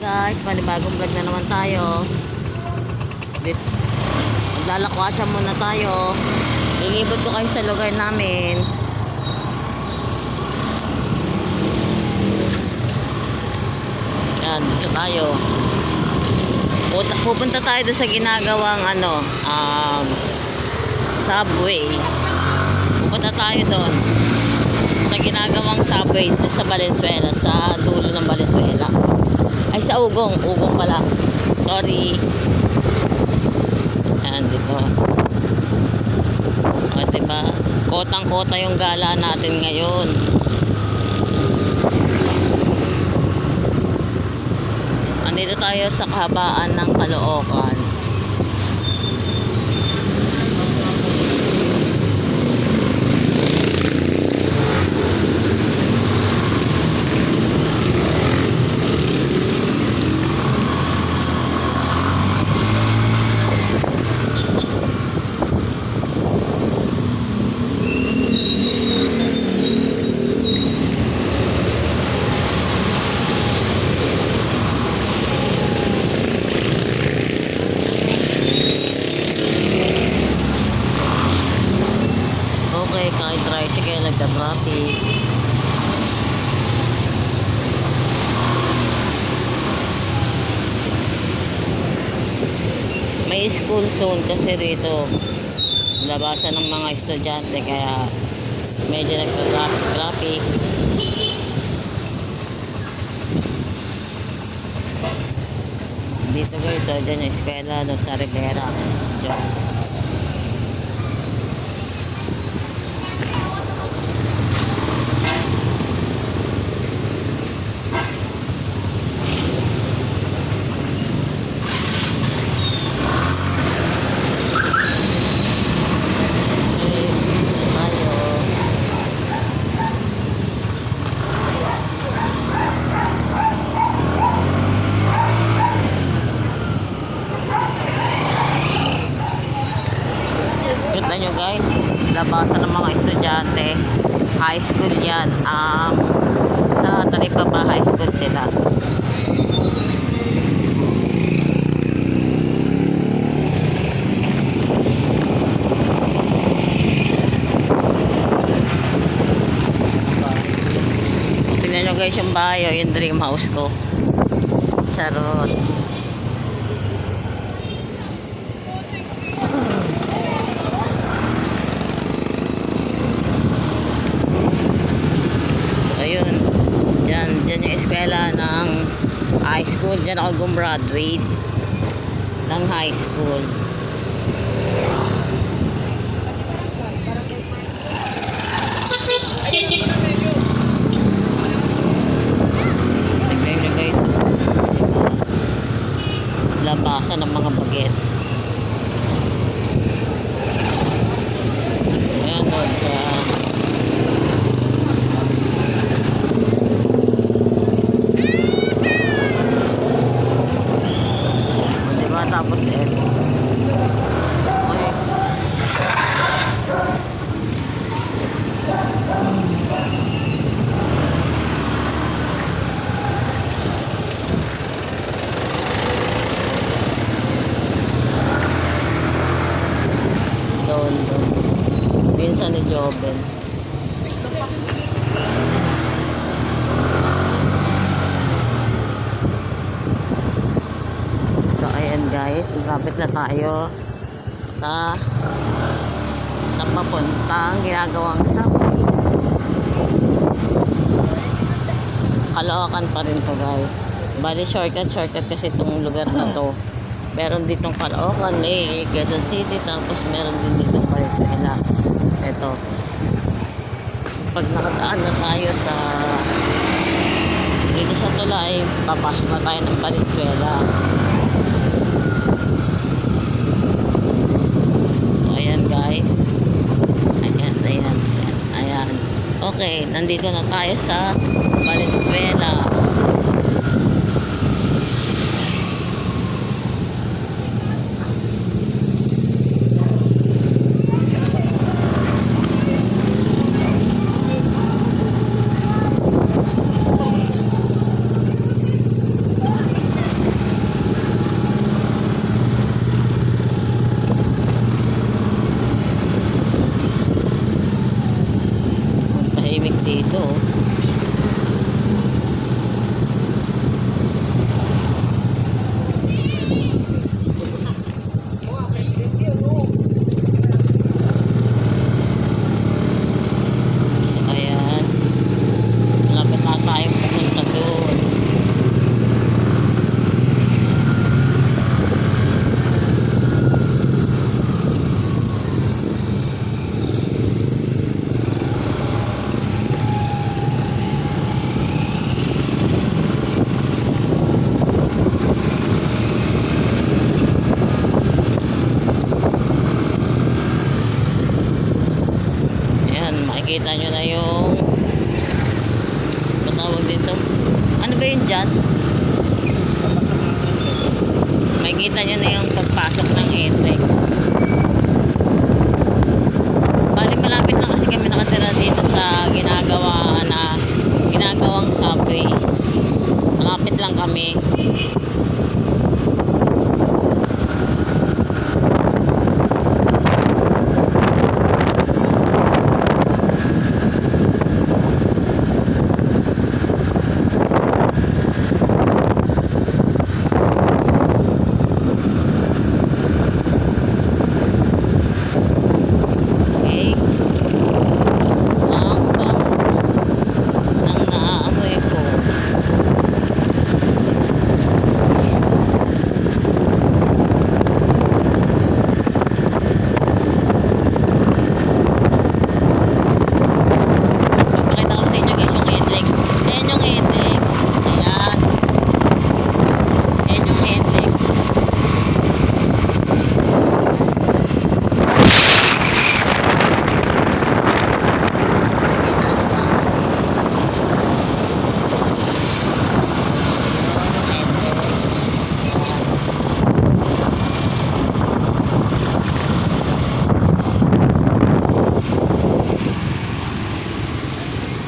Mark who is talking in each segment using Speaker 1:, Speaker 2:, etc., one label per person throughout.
Speaker 1: Guys, panibagong vlog na naman tayo. Maglalakwatsa muna tayo. Ilibot ko kayo sa lugar namin. Yan, dito tayo. Pupunta tayo doon sa ginagawang subway. Pupunta tayo doon sa ginagawang subway sa Valenzuela, sa dulo ng Valenzuela. Ay, sa Ugong pala. Sorry. Yan, dito. O, diba? Kotang-kota yung gala natin ngayon. Andito tayo sa kahabaan ng Caloocan. Okay, kahit tricycle, nagka-traffic. May school zone kasi rito. Labasan ng mga estudyante, kaya medyo nagka-traffic. Dito guys, so dyan yung eskwela sa Rivera. Dyan. Kita nyo guys, labasan ng mga estudyante. High school yan. Sa Talipapa High School sila. Tingnan nyo guys yung bahay, yung dream house ko. Charot. Ayun, dyan yung eskwela ng high school. Dyan ako gumraduate ng high school. Tignan nyo guys, labasan ng mga bagets. Ayan o, tapos doon pinsan ni Joben. Guys, malapit na tayo sa papuntang ginagawang subway. Caloocan pa rin to guys. Bali shortcut kasi itong lugar na to. Meron ditong Caloocan, may Quezon City, tapos meron din ditong Valenzuela. Ito, pag nakadaan na tayo dito sa tulay, papasok na tayo ng Valenzuela. Guys, ayan. Okay, nandito na tayo sa Valenzuela. Makikita nyo na yung patawag dito. Ano ba yun dyan? Makikita nyo na yung pagpasok ng entrance. Bali malapit lang kasi kami nakatira dito sa ginagawang subway. Malapit lang kami.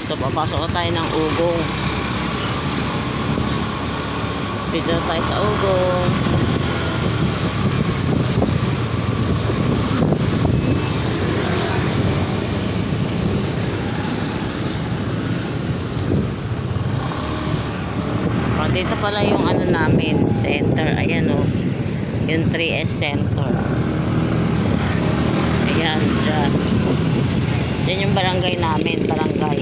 Speaker 1: So, papasok na tayo ng Ugong. Dito na tayo sa Ugong. Dito pala yung ano namin, center. Ayan o. Yung 3S Center. Ayan, dyan. Yan yung barangay namin, barangay.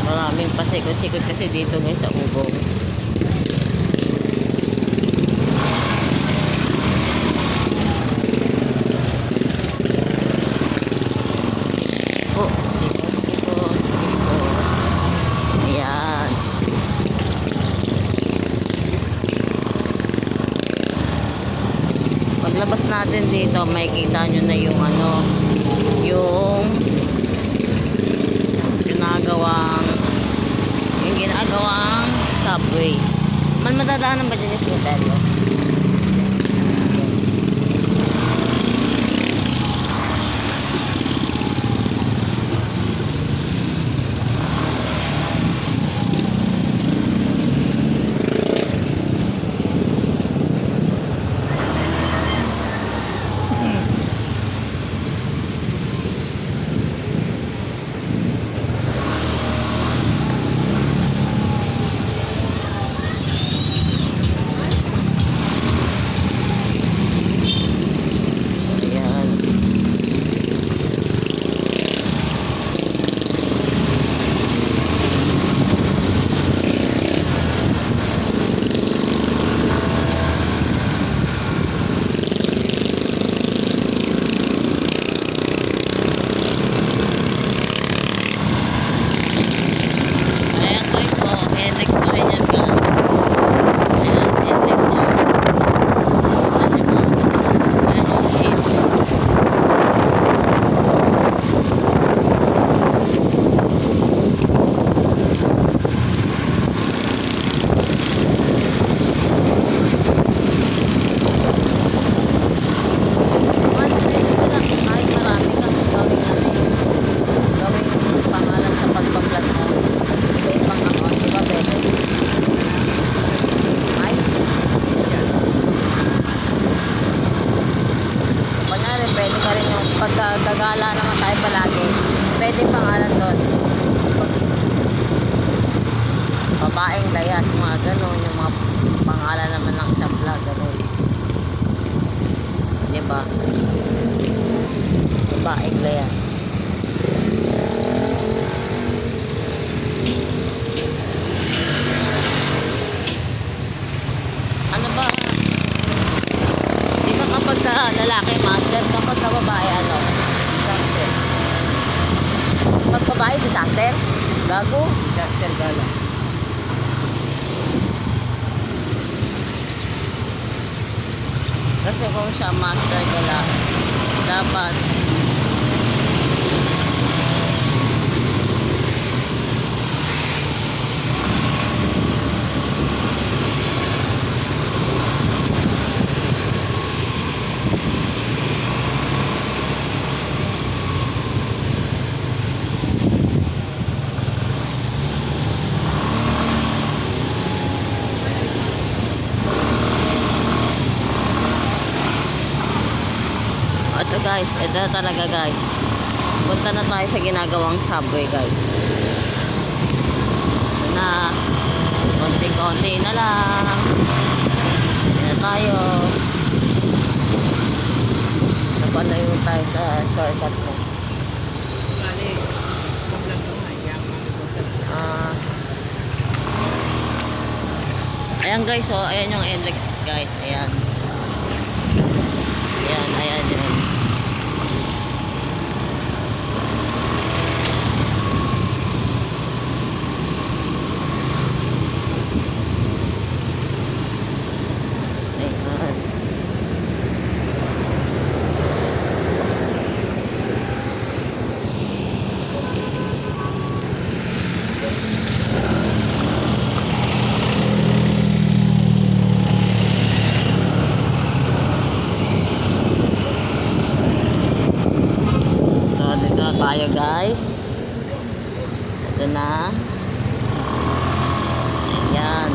Speaker 1: Maraming pasikot-sikot kasi dito guys sa Ugong. Sikot. Ayan. Paglabas natin dito, makikita nyo na yung ano, yung ginagawang subway. Madadaanan ba dyan yung cemetery? gala naman tayo palagi. Pwede pangalan doon. Babaeng layas, mga ganun. Yung mga pangalan naman ng isang vlog, ganun. Diba? Babaeng layas. Ano ba? Di ba kapag lalaki master, kapag babae ano? Disaster. Pag babae disaster? Gago?
Speaker 2: Disaster gala.
Speaker 1: Kasi kung siya master gala, dapat ito guys, ito talaga guys. Punta na tayo sa ginagawang subway guys. Ito na. Konti-konti na lang. Ito na tayo. Napalayo tayo sa shortcut mo.
Speaker 2: Bali, maglang ko nga.
Speaker 1: Ayan guys, oh. Ayan yung NLEX guys. Ayan. Ayan, ayan yun. Ayan. So, dito na tayo guys. Ito na. Ayan.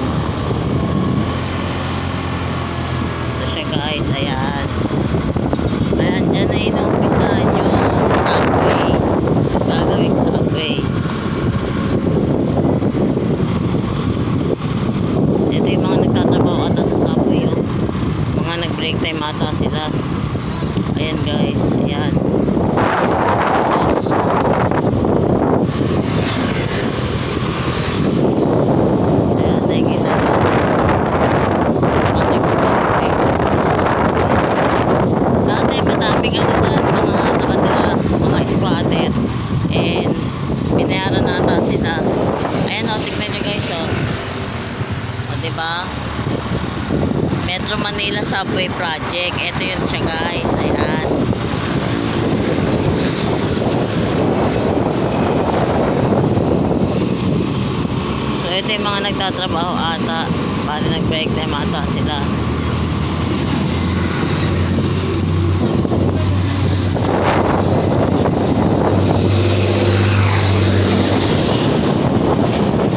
Speaker 1: Ito siya guys. Ayan. Ayan, dyan na inuumpisahan yung subway. Gagawing subway. Ito yung mga nagtatrabaho ata sa subway. Oh. Mga nag-break time ata sila. Ayan guys. Ayan. Ayan, nakikita nyo. Patik-patik. Lahat ay madaming ano dyan, mga nakatira, mga squatter. And binayaran nata sila. Ayan o, tignan nyo guys o. O diba? Metro Manila Subway Project. Ito yun siya guys. Ayan. So ito yung mga nagtatrabaho ata. Bali nag-break time ata sila.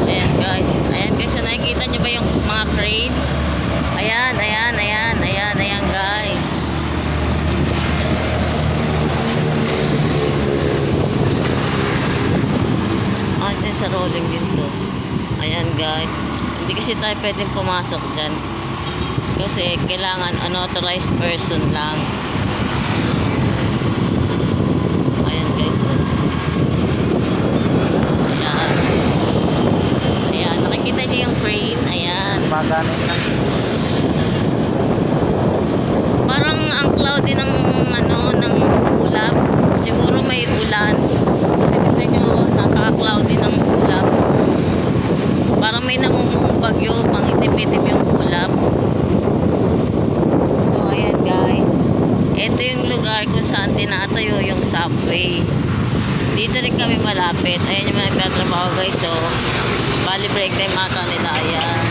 Speaker 1: Ayan guys. Ayan guys. So nakikita nyo ba yung mga crane? Ayan, ayan, ayan, ayan, ayan guys. Ah, ito sa rolling din so. Ayan guys. Hindi kasi tayo pwedeng pumasok dyan. Kasi kailangan unauthorized person lang. Ayan guys. Oh. Ayan. Ayan. Nakikita niyo yung crane. Ayan.
Speaker 2: Magamit lang.
Speaker 1: Parang ang cloudy ng ano ng ulap. Siguro may ulan. Kasi tignan nyo, napaka-cloudy ng ulap. Parang may namumong bagyo, pangitim-itim yung ulap. So ayan guys. Ito yung lugar kung saan tinatayo yung subway. Dito rin kami malapit. Ayan yung mga nagtatrabaho guys. So, bali break time ata nila. Ayan.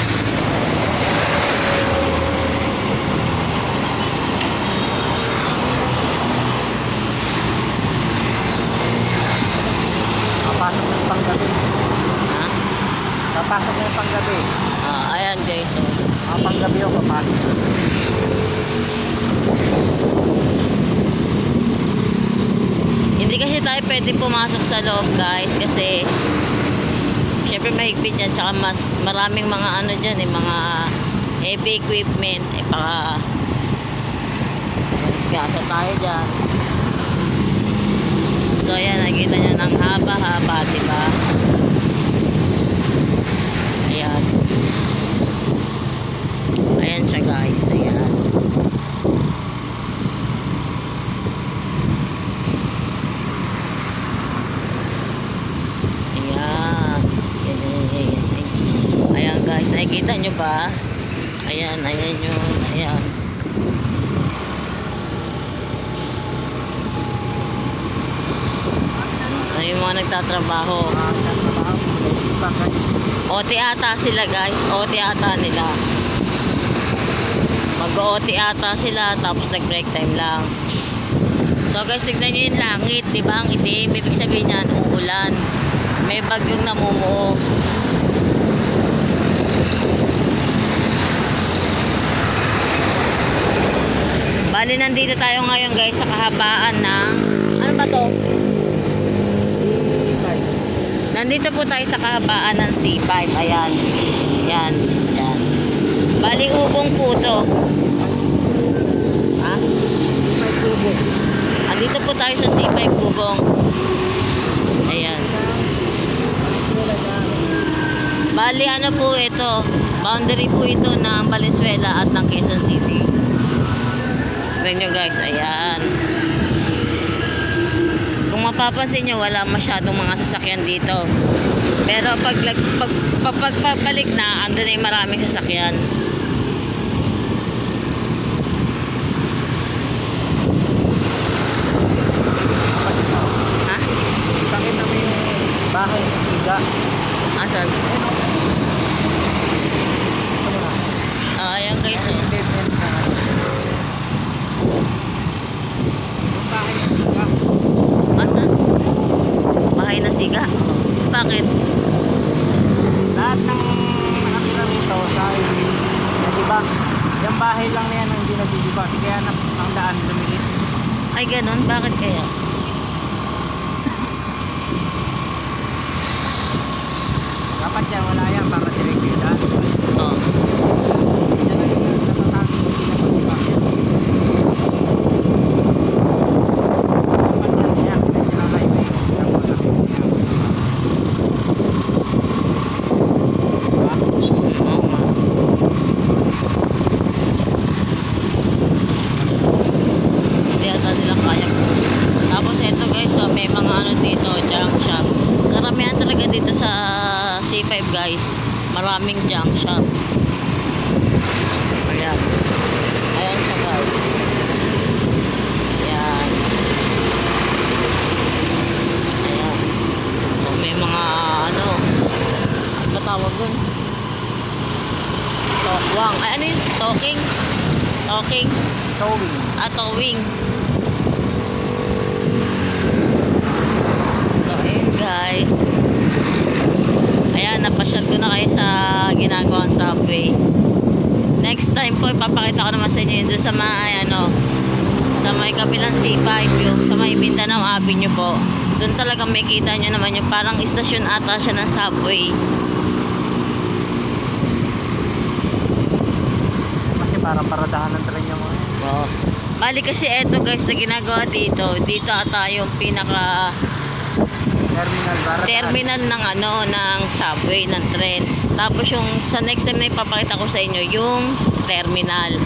Speaker 2: Papasok na yung panggabi.
Speaker 1: Ha?
Speaker 2: Papasok na yung panggabi.
Speaker 1: Ayan guys. So,
Speaker 2: Panggabi ako papasok.
Speaker 1: Hindi kasi tayo pwede pumasok sa loob guys kasi syempre mahigpit yan, tsaka mas maraming mga ano dyan mga heavy equipment, baka manisgasa tayo dyan. So ayan, nakikita nyo ng haba-haba, diba? Ayan. Ayan siya guys, ayan. Ayan guys, nakikita nyo ba? Ayan, ayan yun, ayan. Ayan yung mga nagtatrabaho. OT ata sila guys, OT ata nila. Mag-OT ata sila, tapos nag-break time lang. So guys, tignan nyo yung langit, diba? Ang itim, ibig sabihin yan, uulan. May bagyong namumuo. Bali, nandito tayo ngayon guys sa kahabaan ng ano ba to? Nandito po tayo sa kahabaan ng C5. Ayan. Yan. Yan. Bali, ubong po to. Ha? Nandito po tayo sa C5 Ugong. Ayan. Bali, ano po ito? Boundary po ito ng Valenzuela at ng Quezon City. Tignan nyo guys, ayan. Kung mapapansin nyo, wala masyadong mga sasakyan dito. Pero pag pagbalik na, andun na yung maraming sasakyan. Ha?
Speaker 2: Ipakita mo yung bahay ng Siga.
Speaker 1: Asan? Ayan guys, oh. Asan? Bahay na Siga? Bakit?
Speaker 2: Lahat ng nakatira rito sa diba? Yung bahay lang na yan ang hindi nagdidiba. Kaya ang daan lumilit.
Speaker 1: Ay ganun? Bakit kaya?
Speaker 2: Dapat yan, wala yan para direct yung daan.
Speaker 1: Oh.
Speaker 2: Yan lang yung natatag hindi na pag-iba. Dapat yan, kaya highway. Tapos nakikita niya.
Speaker 1: Oo nga. Hindi ata nila kaya. Tapos ito guys, oh, may mga ano dito, junk shop. Karamihan talaga dito sa C5 guys. Maraming junk shop. Ayan. Ayan siya guys. Ayan. Ayan. So, may mga ano, ano ba tawag dun? Wang. Ay, ano yun? Talking? Talking?
Speaker 2: Towing.
Speaker 1: Towing. So, ayun guys. Ayan, napasyal ko na kayo sa ginagawang subway. Next time po, ipapakita ko naman sa inyo yun doon sa may, ano, sa may kabilang C5, yung sa may Mindanao Avenue po. Doon talaga may kita nyo naman yung parang istasyon ata siya ng subway.
Speaker 2: Kasi parang paradahan ng tren yung mga.
Speaker 1: Oo. Bali kasi eto guys na ginagawa dito. Dito ata yung pinaka terminal ng ano ng subway ng tren. Tapos yung sa next time na ipapakita ko sa inyo yung terminal.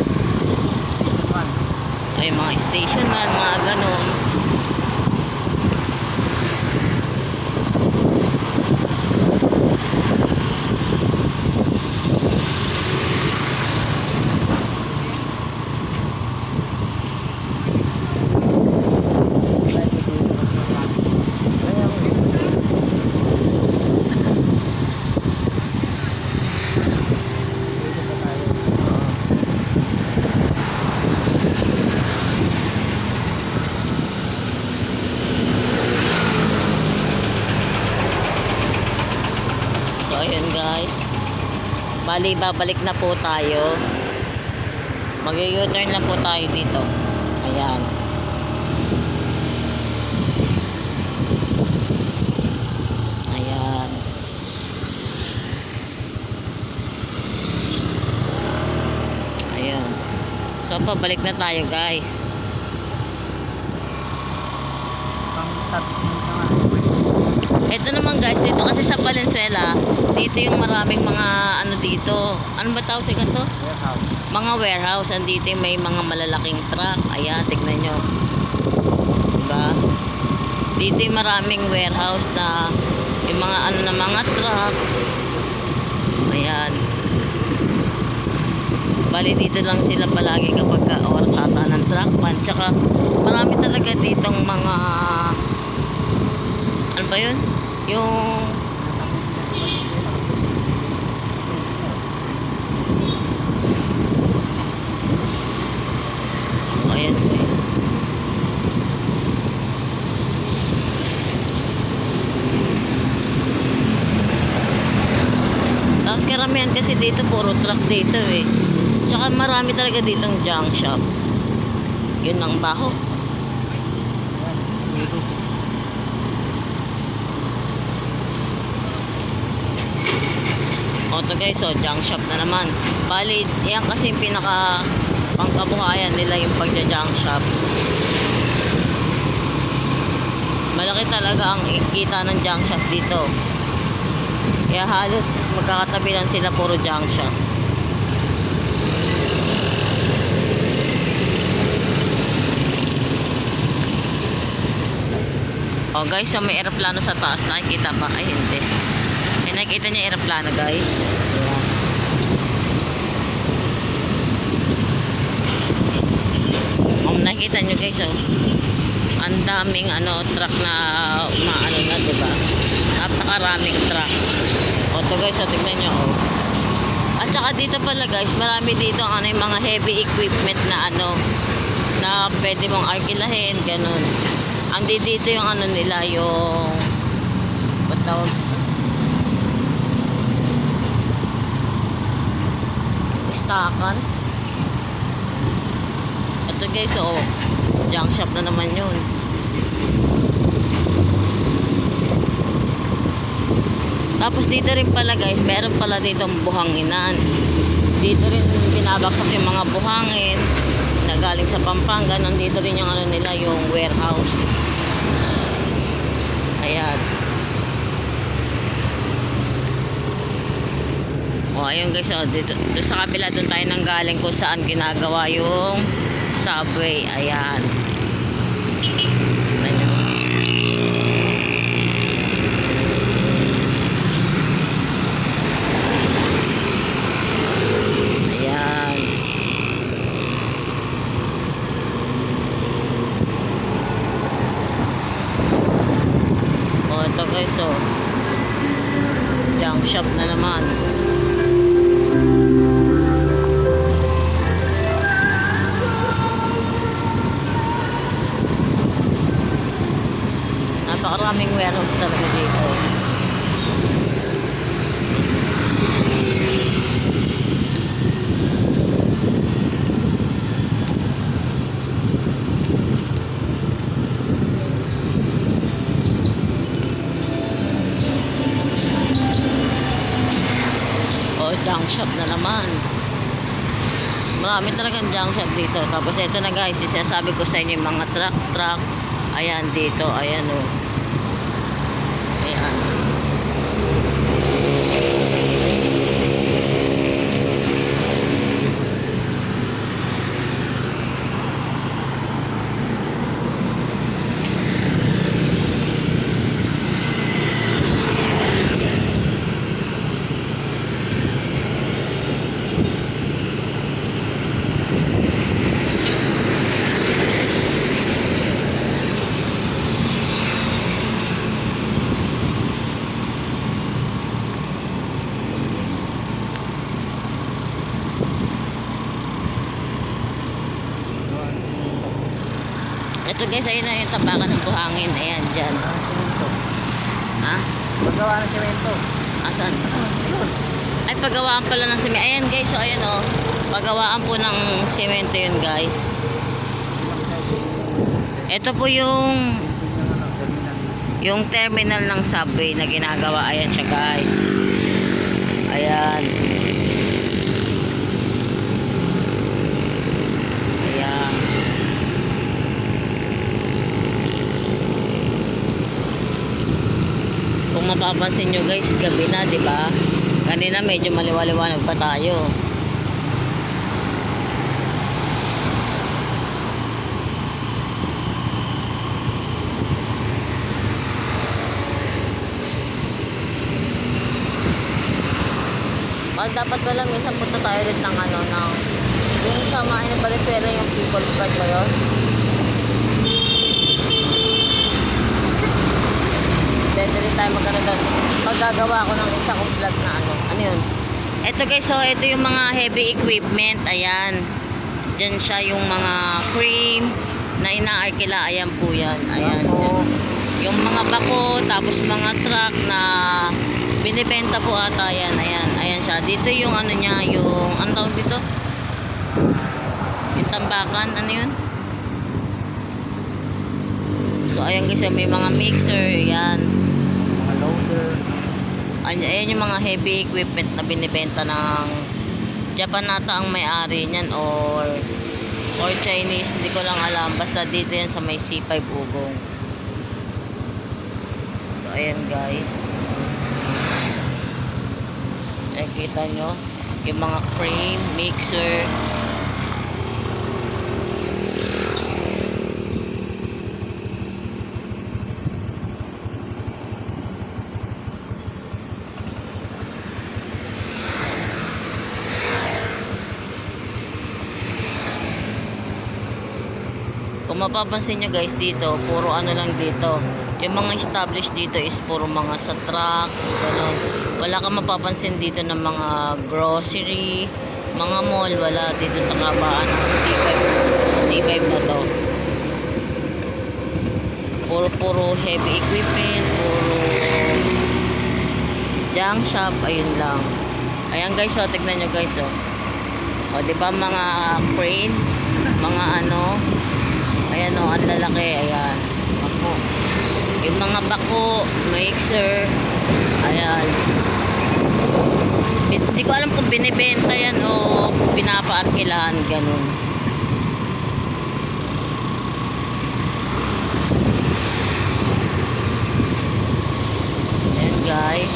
Speaker 1: Ay mga station man, mga ganon. So ayun guys. Bali babalik na po tayo. Mag-u-turn lang po tayo dito. Ayan. So, pabalik na tayo guys.
Speaker 2: Pang establishment na nga.
Speaker 1: Ito naman guys, dito kasi sa Valenzuela, dito yung maraming mga ano dito. Ano ba tawag sa ganito?
Speaker 2: Warehouse.
Speaker 1: Mga warehouse. Andito yung may mga malalaking truck. Ayan, tignan nyo. Diba? Dito yung maraming warehouse na yung mga ano na mga truck. Ayan. Bali dito lang sila palagi kapag oras ata ng truck man. Tsaka marami talaga ditong mga ano ba yun? Yung so, ayan guys. Tapos karamihan kasi dito puro truck dito eh. Tsaka marami talaga ditong junk shop. Yun ang baho.
Speaker 2: Ayan, siguro.
Speaker 1: O to guys, so junk shop na naman. Bali, yan kasi yung pinaka pangkabuhayan nila yung pagja-junk shop. Malaki talaga ang kita ng junk shop dito. Kaya halos magkakatabi lang sila puro junk shop. O guys, so may eroplano sa taas. Nakikita pa? Ay hindi. Eh, nakikita niya eroplano guys. Nakikita nyo guys, oh. Ang daming ano, truck na maano na, diba? Napakaraming truck. O to guys, oh, tignan nyo, oh. At saka dito pala guys, marami dito ano, yung mga heavy equipment na ano, na pwede mong arkilahin, ganun. Andi dito yung ano nila, yung ba't tawag? Stakan. Ito guys, oh, junk shop na naman yun. Tapos dito rin pala guys, meron pala dito buhanginan. Dito rin binabaksak yung mga buhangin na galing sa Pampanga. Nandito rin yung ano nila, yung warehouse. Ayan. O ayun guys, oh, dito sa kabila doon tayo nang galing kung saan ginagawa yung subway. Ayan. Ayan. O ito guys, oh, junk shop na naman. Napakaraming warehouse talaga dito. O, junk shop na naman. Marami talagang junk shop dito. Tapos ito na guys, isasabi ko sa inyo yung mga truck. Ayan dito, ayan o. Ayan. Ito guys, ayun na yung tabakan ng buhangin. Ayan, dyan. Ha?
Speaker 2: Paggawa ng semento.
Speaker 1: Asan? Ay, paggawaan pala ng semento. Ayan guys, so ayan o. Paggawaan po ng semento yun guys. Ito po yung terminal ng subway na ginagawa. Ayan siya guys. Ayan. mapapansin nyo guys, gabi na, di ba? Kanina medyo maliwaliwanag pa tayo. Dapat ba lang minsan punta tayo ulit ng ano, ng yung sa mga Valenzuela, yung People's Park ba yun? Pwede rin tayo magkaroon doon. Magagawa ako ng isa kong vlog na ano yun? Ito guys, so ito yung mga heavy equipment, ayan. Diyan siya yung mga crane na inaarkila, ayan po yan, ayan. Yung mga bako, tapos mga truck na binibenta po ata yan, ayan siya. Dito yung ano niya, yung, ang tawag dito? Yung tambakan, ano yun? So ayan guys, may mga mixer, ayan.
Speaker 2: Mga loader.
Speaker 1: Ayan yung mga heavy equipment na binibenta ng Japan nata ang may-ari niyan or Chinese, hindi ko lang alam. Basta dito yan sa may C5 Ugong. So ayan guys. Kita nyo yung mga crane, mixer. Kung mapapansin nyo guys, dito puro ano lang dito, yung mga established dito is puro mga sa truck, gano'n. Wala kang mapapansin dito ng mga grocery, mga mall, wala dito sa kabaan ng C5, sa C5 na to. Puro heavy equipment, puro junk shop, ayun lang. Ayan guys, so tignan nyo guys, o diba mga crane, mga ano, ayan o, ang lalaki, ayan, bako. Yung mga bako, mixer, ayan. Hindi ko alam kung binibenta yan o pinapaarkilahan, ganun. Ayan guys.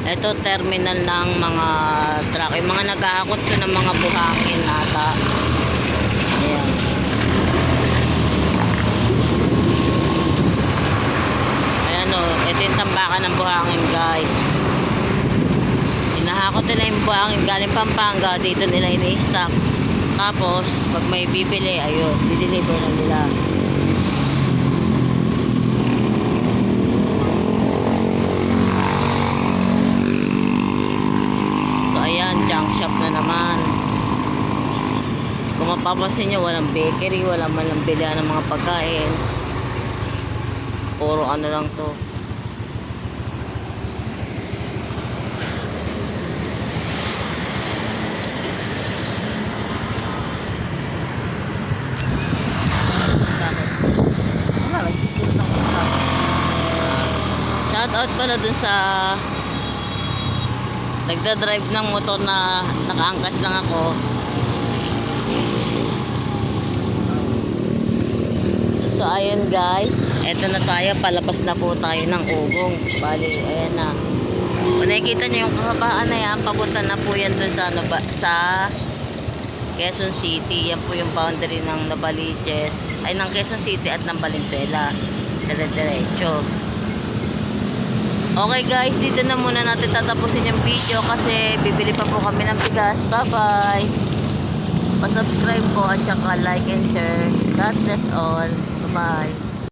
Speaker 1: Ito terminal ng mga truck, yung mga nag-aakot ko ng mga buhangin ata. Ayan. Ayan o, ito yung tambakan ng buhangin guys. Hinahakot nila yung buhangin galing Pampanga, dito nila ini-stock. Tapos pag may bibili, ayun, dideliver na nila. Junk shop na naman. Kung mapapansin nyo, walang bakery, walang malang bilihan ng mga pagkain. Puro ano lang to. Shout out pala dun sa nagdadrive ng motor na nakaangkas lang ako. So ayun guys, eto na tayo, palabas na po tayo ng Ugong. Bali, ayan na. Kung nakikita nyo yung kahabaan na yan, papunta na po yan dun sa, sa Quezon City. Yan po yung boundary ng Novaliches, ay ng Quezon City at ng Valenzuela. Dire-diretso. Okay guys, dito na muna natin tatapusin yung video kasi bibili pa po kami ng bigas. Bye bye. Pa-subscribe po at saka like and share. God bless all. Bye bye.